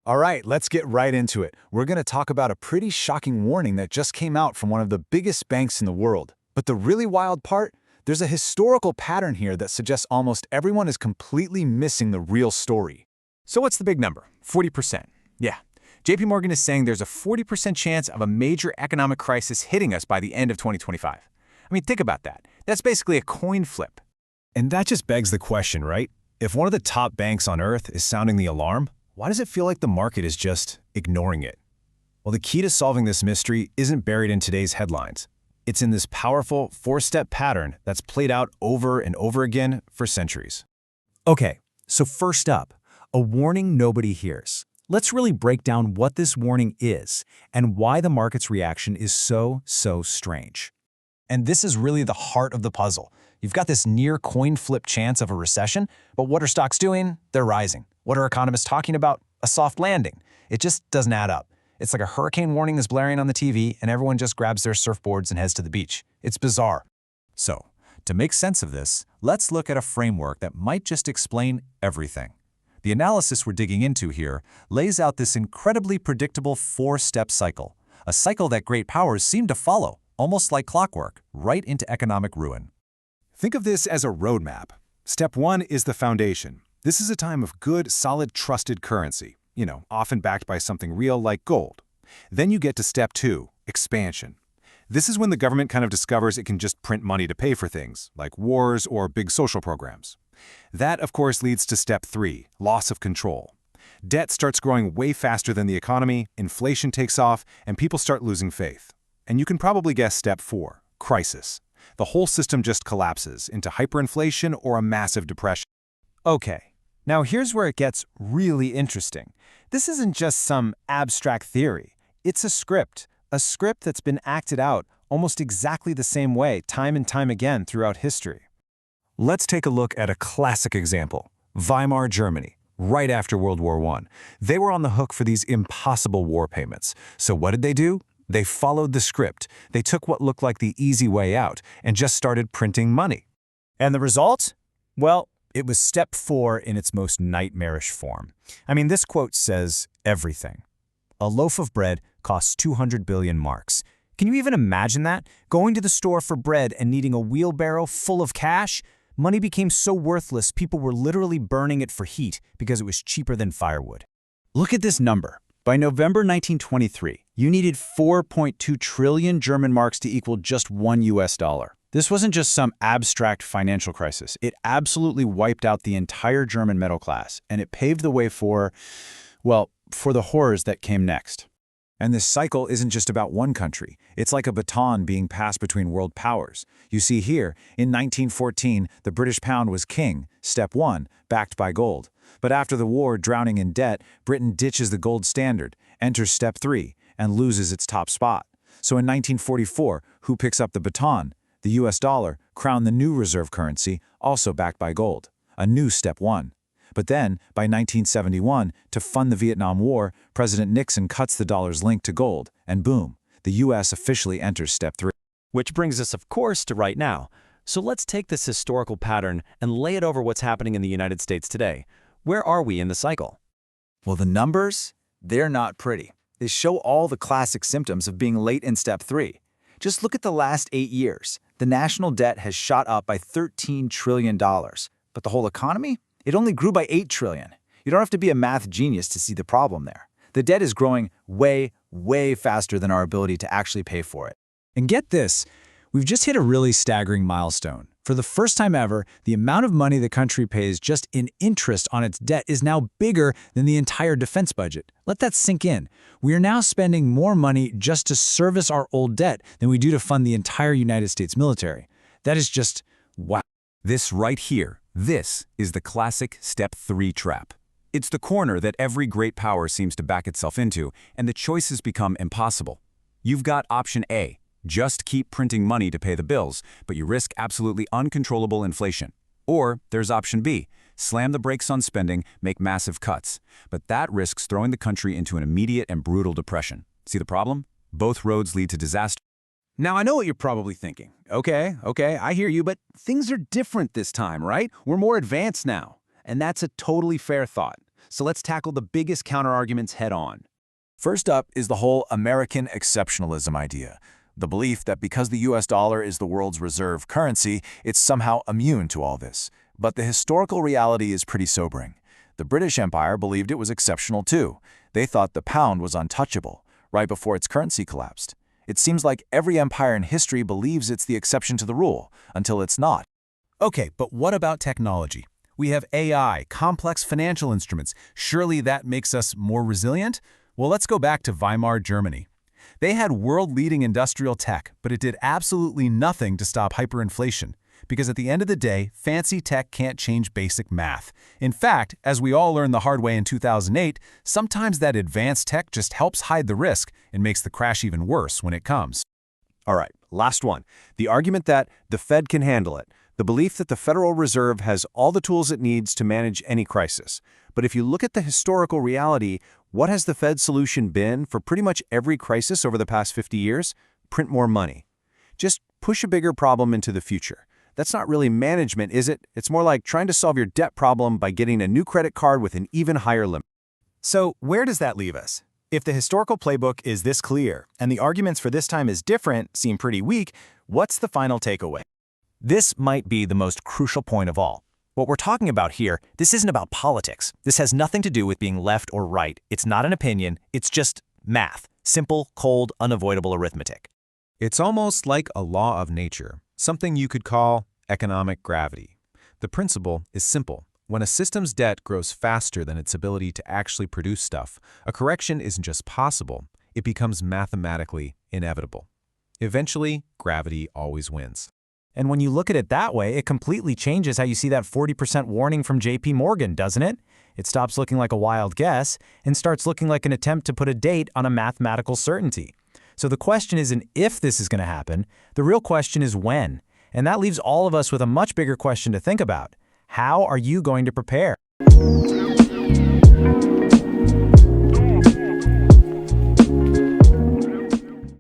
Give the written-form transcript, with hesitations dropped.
All right, let's get right into it. We're going to talk about a pretty shocking warning that just came out from one of the biggest banks in the world. But the really wild part? There's a historical pattern here that suggests almost everyone is completely missing the real story. So what's the big number? 40%. Yeah. JP Morgan is saying there's a 40% chance of a major economic crisis hitting us by the end of 2025. I mean, think about that. That's basically a coin flip. And that just begs the question, right? If one of the top banks on Earth is sounding the alarm, why does it feel like the market is just ignoring it? Well, the key to solving this mystery isn't buried in today's headlines. It's in this powerful four-step pattern that's played out over and over again for centuries. Okay, so first up, a warning nobody hears. Let's really break down what this warning is and why the market's reaction is so strange. And this is really the heart of the puzzle. You've got this near coin flip chance of a recession, but what are stocks doing? They're rising. What are economists talking about? A soft landing. It just doesn't add up. It's like a hurricane warning is blaring on the TV and everyone just grabs their surfboards and heads to the beach. It's bizarre. So, to make sense of this, let's look at a framework that might just explain everything. The analysis we're digging into here lays out this incredibly predictable four-step cycle, a cycle that great powers seem to follow, almost like clockwork, right into economic ruin. Think of this as a roadmap. Step 1 is the foundation. This is a time of good, solid, trusted currency, often backed by something real like gold. Then you get to step 2, expansion. This is when the government kind of discovers it can just print money to pay for things, like wars or big social programs. That, of course, leads to step 3, loss of control. Debt starts growing way faster than the economy, inflation takes off, and people start losing faith. And you can probably guess step 4, crisis. The whole system just collapses into hyperinflation or a massive depression. Okay, now here's where it gets really interesting. This isn't just some abstract theory. It's a script that's been acted out almost exactly the same way time and time again throughout history. Let's take a look at a classic example. Weimar Germany, right after World War I. They were on the hook for these impossible war payments. So what did they do? They followed the script. They took what looked like the easy way out and just started printing money. And the result? Well, it was step 4 in its most nightmarish form. I mean, this quote says everything. A loaf of bread costs 200 billion marks. Can you even imagine that? Going to the store for bread and needing a wheelbarrow full of cash? Money became so worthless, people were literally burning it for heat because it was cheaper than firewood. Look at this number. By November 1923, you needed 4.2 trillion German marks to equal just $1 US. This wasn't just some abstract financial crisis. It absolutely wiped out the entire German middle class, and it paved the way for the horrors that came next. And this cycle isn't just about one country. It's like a baton being passed between world powers. You see here, in 1914, the British pound was king, step 1, backed by gold. But after the war, drowning in debt, Britain ditches the gold standard, enters step 3, and loses its top spot. So in 1944, who picks up the baton? The US dollar crowned the new reserve currency, also backed by gold. A new step 1. But then, by 1971, to fund the Vietnam War, President Nixon cuts the dollar's link to gold, and boom, the US officially enters step 3. Which brings us, of course, to right now. So let's take this historical pattern and lay it over what's happening in the United States today. Where are we in the cycle? Well, the numbers, they're not pretty. They show all the classic symptoms of being late in step 3. Just look at the last 8 years. The national debt has shot up by $13 trillion. But the whole economy? It only grew by $8 trillion. You don't have to be a math genius to see the problem there. The debt is growing way faster than our ability to actually pay for it. And get this, we've just hit a really staggering milestone. For the first time ever, the amount of money the country pays just in interest on its debt is now bigger than the entire defense budget. Let that sink in. We are now spending more money just to service our old debt than we do to fund the entire United States military. That is just wow. This right here, this is the classic step 3 trap. It's the corner that every great power seems to back itself into, and the choices become impossible. You've got option A. Just keep printing money to pay the bills, but you risk absolutely uncontrollable inflation. Or there's option B, slam the brakes on spending, make massive cuts. But that risks throwing the country into an immediate and brutal depression. See the problem? Both roads lead to disaster. Now, I know what you're probably thinking. Okay, I hear you, but things are different this time, right? We're more advanced now. And that's a totally fair thought. so let's tackle the biggest counterarguments head-on. First up is the whole American exceptionalism idea, the belief that because the US dollar is the world's reserve currency, it's somehow immune to all this. But the historical reality is pretty sobering. The British Empire believed it was exceptional too. They thought the pound was untouchable, right before its currency collapsed. It seems like every empire in history believes it's the exception to the rule, until it's not. Okay, but what about technology? We have AI, complex financial instruments. Surely that makes us more resilient? Well, let's go back to Weimar Germany. They had world-leading industrial tech, but it did absolutely nothing to stop hyperinflation. Because at the end of the day, fancy tech can't change basic math. In fact, as we all learned the hard way in 2008, sometimes that advanced tech just helps hide the risk and makes the crash even worse when it comes. All right, last one. The argument that the Fed can handle it. The belief that the Federal Reserve has all the tools it needs to manage any crisis. But if you look at the historical reality, what has the Fed's solution been for pretty much every crisis over the past 50 years? Print more money. Just push a bigger problem into the future. That's not really management, is it? It's more like trying to solve your debt problem by getting a new credit card with an even higher limit. So where does that leave us? If the historical playbook is this clear, and the arguments for this time is different, seem pretty weak, what's the final takeaway? This might be the most crucial point of all. What we're talking about here, this isn't about politics. This has nothing to do with being left or right. It's not an opinion. It's just math. Simple, cold, unavoidable arithmetic. It's almost like a law of nature, something you could call economic gravity. The principle is simple. When a system's debt grows faster than its ability to actually produce stuff, a correction isn't just possible, it becomes mathematically inevitable. Eventually, gravity always wins. And when you look at it that way, it completely changes how you see that 40% warning from JP Morgan, doesn't it? It stops looking like a wild guess and starts looking like an attempt to put a date on a mathematical certainty. So the question isn't if this is going to happen, the real question is when. And that leaves all of us with a much bigger question to think about. How are you going to prepare?